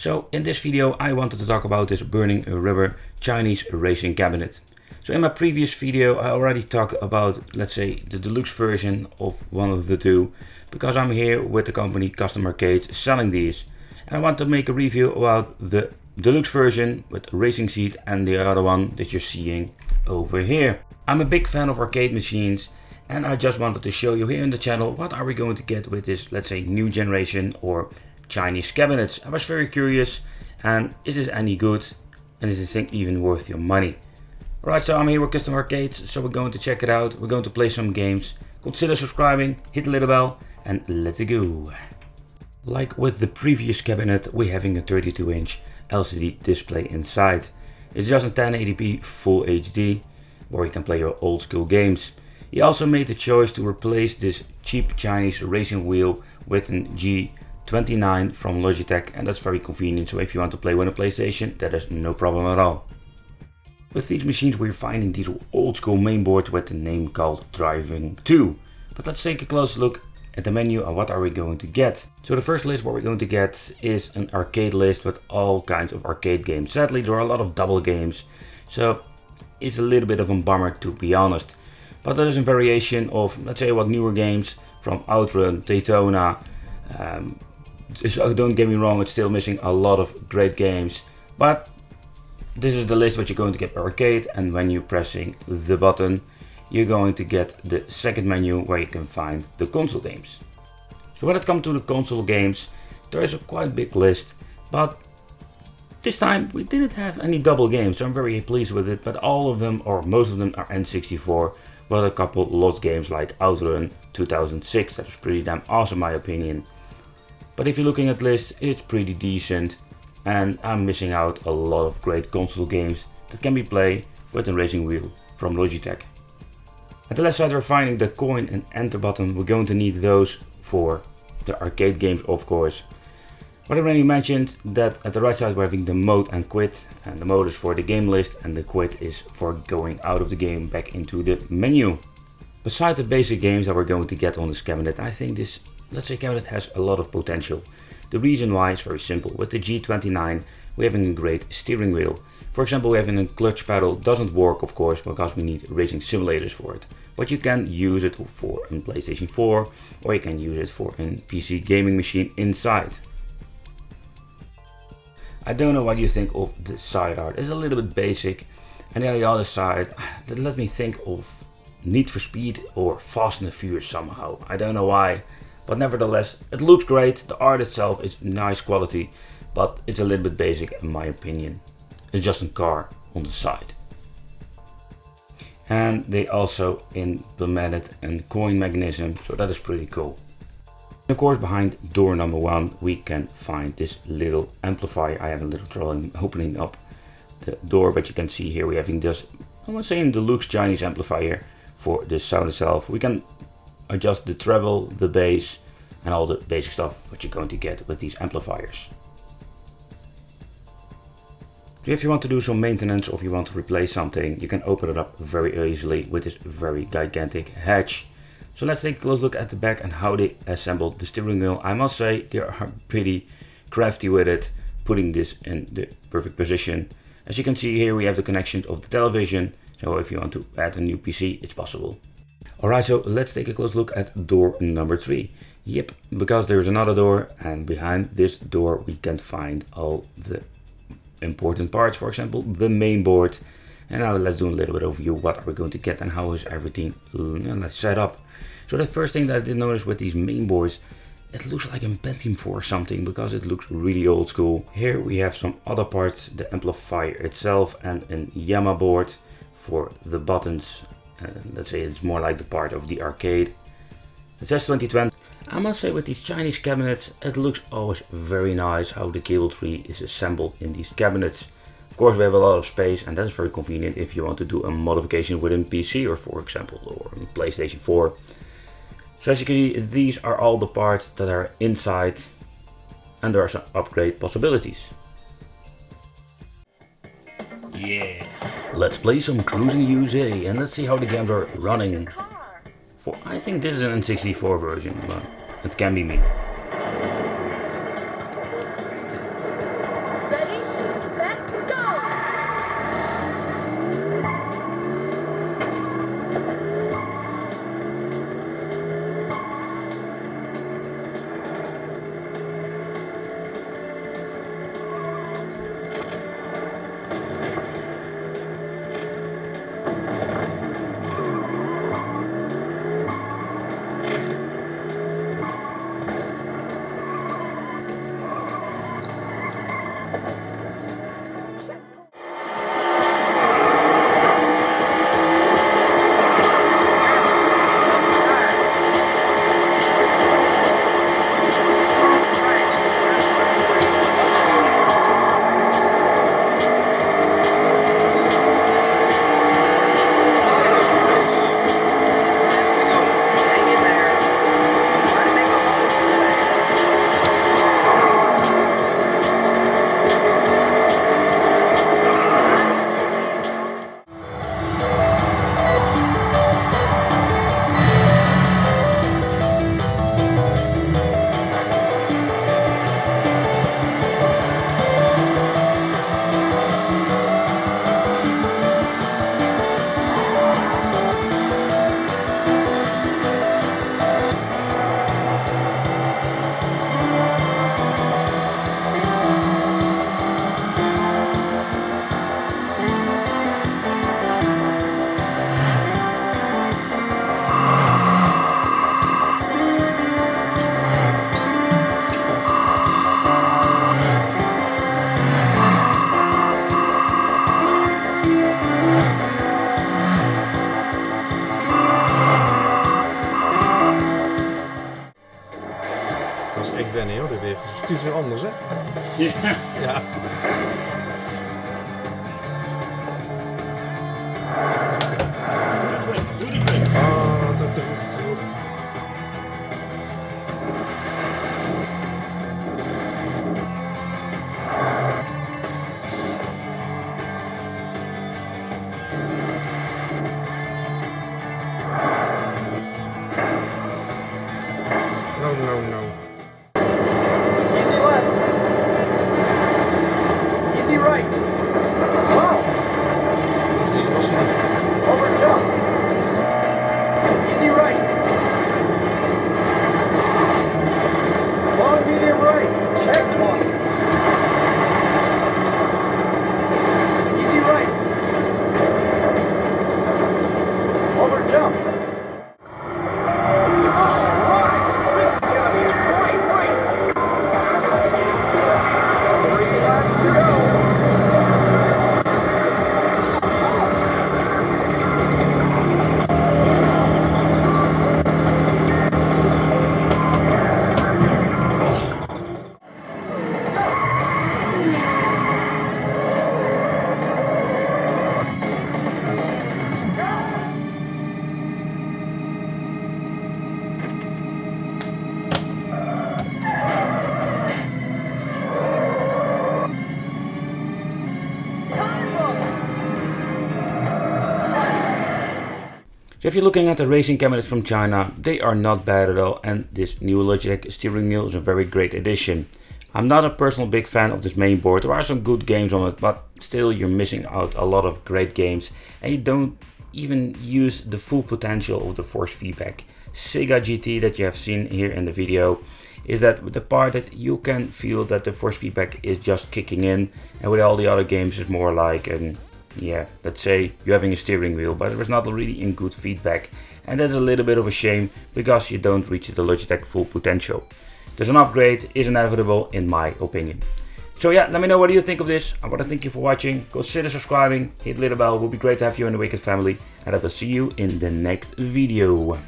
So in this video I wanted to talk about this burning rubber Chinese racing cabinet. So in my previous video I already talked about, let's say, the deluxe version of one of the two, because I'm here with the company Custom Arcades selling these. And I want to make a review about the deluxe version with racing seat and the other one that you're seeing over here. I'm a big fan of arcade machines, and I just wanted to show you here in the channel what are we going to get with this, let's say, new generation or Chinese cabinets. I was very curious, and is this any good, and is this thing even worth your money? Alright, so I'm here with Custom Arcades, so we're going to check it out, we're going to play some games. Consider subscribing, hit the little bell, and let's go. Like with the previous cabinet, we're having a 32-inch LCD display inside. It's just in 1080p Full HD, where you can play your old school games. He also made the choice to replace this cheap Chinese racing wheel with an G29 from Logitech, and that's very convenient, so if you want to play with a PlayStation, that is no problem at all. With these machines we're finding these old school mainboards with the name called Driving 2. But let's take a close look at the menu and what are we going to get. So the first list what we're going to get is an arcade list with all kinds of arcade games. Sadly there are a lot of double games, so it's a little bit of a bummer, to be honest. But there is a variation of, let's say, what newer games from Outrun, Daytona. So don't get me wrong, it's still missing a lot of great games. But this is the list what you're going to get per arcade, and when you're pressing the button, you're going to get the second menu where you can find the console games. So when it comes to the console games, there is a quite big list, but this time we didn't have any double games, so I'm very pleased with it. But all of them, or most of them, are N64, but a couple lost games like Outrun 2006, that is pretty damn awesome in my opinion. But if you're looking at the list, it's pretty decent, and I'm missing out a lot of great console games that can be played with a racing wheel from Logitech. At the left side we're finding the coin and enter button. We're going to need those for the arcade games, of course. But I already mentioned that at the right side we're having the mode and quit, and the mode is for the game list and the quit is for going out of the game back into the menu. Besides the basic games that we're going to get on this cabinet, I think this, let's say, cabinet has a lot of potential. The reason why is very simple. With the G29 we're having a great steering wheel. For example, we're having a clutch pedal, doesn't work of course because we need racing simulators for it. But you can use it for a PlayStation 4, or you can use it for a PC gaming machine inside. I don't know what you think of the side art. It's a little bit basic, and then the other side, let me think of Need for Speed or Fast and the Furious somehow. I don't know why, but nevertheless it looks great. The art itself is nice quality, but it's a little bit basic in my opinion. It's just a car on the side. And they also implemented a coin mechanism, so that is pretty cool. Of course, behind door number 1 we can find this little amplifier. I have a little trouble opening up the door, but you can see here we're having this, I'm not saying deluxe Chinese amplifier for the sound itself. We can adjust the treble, the bass, and all the basic stuff what you're going to get with these amplifiers. So if you want to do some maintenance or if you want to replace something, you can open it up very easily with this very gigantic hatch. So let's take a close look at the back and how they assembled the steering wheel. I must say they are pretty crafty with it, putting this in the perfect position. As you can see here we have the connection of the television, so if you want to add a new PC it's possible. Alright, so let's take a close look at door number 3. Yep, because there's another door, and behind this door we can find all the important parts, for example the main board. And now let's do a little bit overview what are we going to get and how is everything set up. So the first thing that I did notice with these main boards, it looks like a Pentium 4 or something because it looks really old school. Here we have some other parts, the amplifier itself and a Yamaha board for the buttons. Let's say it's more like the part of the arcade. It says 2020. I must say with these Chinese cabinets it looks always very nice how the cable tree is assembled in these cabinets. Of course we have a lot of space, and that's very convenient if you want to do a modification within PC or for example or PlayStation 4. So as you can see, these are all the parts that are inside, and there are some upgrade possibilities. Yeah, let's play some Cruising USA and let's see how the games are running. I think this is an N64 version, but it can be me. Yeah. Doe de drift. Oh, te vroeg. No. Easy left. Easy right. Wow. Over jump. Easy right. Long medium right. Check one. Easy right. Over jump. So if you're looking at the racing cabinets from China, they are not bad at all, and this new Logitech steering wheel is a very great addition. I'm not a personal big fan of this main board. There are some good games on it, but still you're missing out a lot of great games and you don't even use the full potential of the force feedback. Sega GT that you have seen here in the video is that the part that you can feel that the force feedback is just kicking in, and with all the other games it's more like let's say you're having a steering wheel, but it was not really in good feedback, and that's a little bit of a shame because you don't reach the Logitech full potential. There's an upgrade is inevitable in my opinion. So yeah, let me know what you think of this. I want to thank you for watching. Consider subscribing, hit the little bell, it would be great to have you in the Wicked family, and I will see you in the next video.